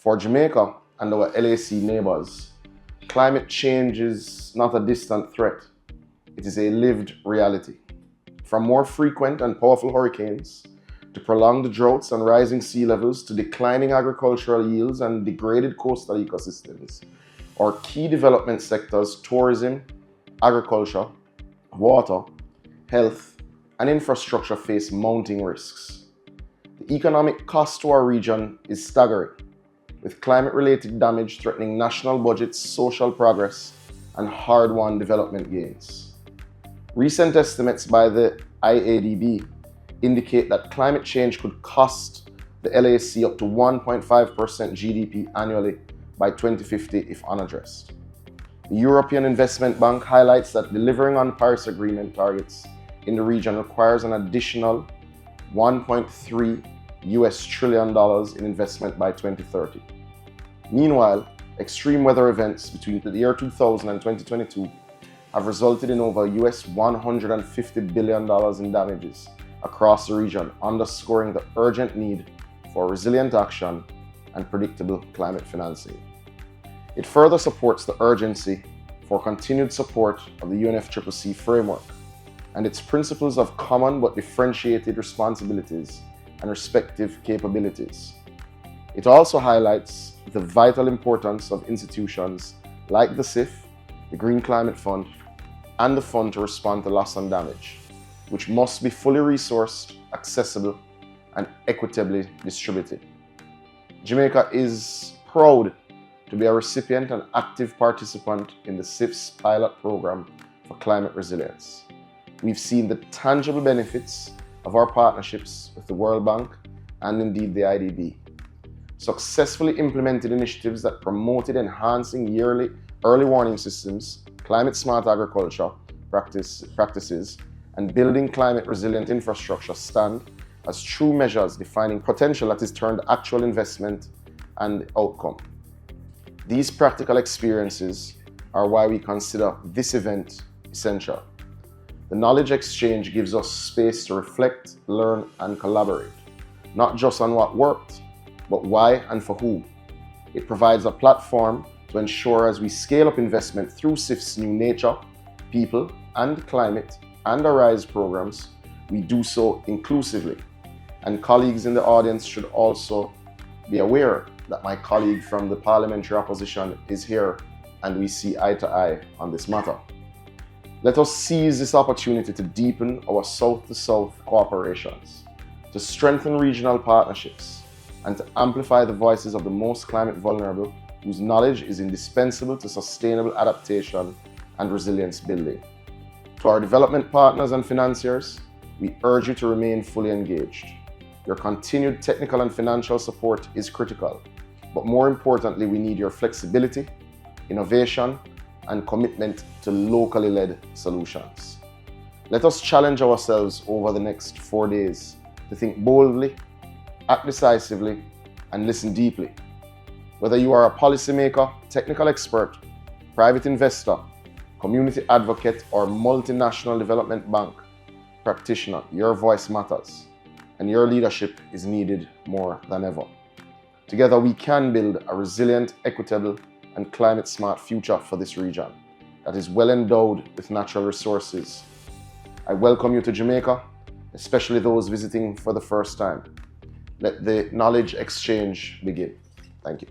For Jamaica and our LAC neighbours, climate change is not a distant threat. It is a lived reality. From more frequent and powerful hurricanes, to prolonged droughts and rising sea levels, to declining agricultural yields and degraded coastal ecosystems, our key development sectors, tourism, agriculture, water, health, and infrastructure face mounting risks. The economic cost to our region is staggering, with climate-related damage threatening national budgets, social progress, and hard-won development gains. Recent estimates by the IADB indicate that climate change could cost the LAC up to 1.5% GDP annually by 2050 if unaddressed. The European Investment Bank highlights that delivering on Paris Agreement targets in the region requires an additional $1.3 trillion in investment by 2030. Meanwhile, extreme weather events between the year 2000 and 2022 have resulted in over $150 billion in damages across the region, underscoring the urgent need for resilient action and predictable climate financing. It further supports the urgency for continued support of the UNFCCC framework and its principles of common but differentiated responsibilities and respective capabilities. It also highlights the vital importance of institutions like the CIF, the Green Climate Fund, and the Fund to respond to loss and damage, which must be fully resourced, accessible, and equitably distributed. Jamaica is proud to be a recipient and active participant in the CIF's pilot program for climate resilience. We've seen the tangible benefits of our partnerships with the World Bank and indeed the IDB. Successfully implemented initiatives that promoted enhancing yearly early warning systems, climate-smart agriculture practices, and building climate-resilient infrastructure stand as true measures defining potential that is turned actual investment and outcome. These practical experiences are why we consider this event essential. The knowledge exchange gives us space to reflect, learn, and collaborate, not just on what worked, but why and for whom. It provides a platform to ensure as we scale up investment through CIF's new Nature, People, and Climate and Arise programs, we do so inclusively. And colleagues in the audience should also be aware that my colleague from the parliamentary opposition is here and we see eye to eye on this matter. Let us seize this opportunity to deepen our South-to-South cooperations, to strengthen regional partnerships, and to amplify the voices of the most climate vulnerable whose knowledge is indispensable to sustainable adaptation and resilience building. To our development partners and financiers, we urge you to remain fully engaged. Your continued technical and financial support is critical, but more importantly, we need your flexibility, innovation, and commitment to locally led solutions. Let us challenge ourselves over the next 4 days to think boldly, act decisively, and listen deeply. Whether you are a policymaker, technical expert, private investor, community advocate, or multinational development bank practitioner, your voice matters, and your leadership is needed more than ever. Together, we can build a resilient, equitable, and climate-smart future for this region that is well endowed with natural resources. I welcome you to Jamaica, especially those visiting for the first time. Let the knowledge exchange begin. Thank you.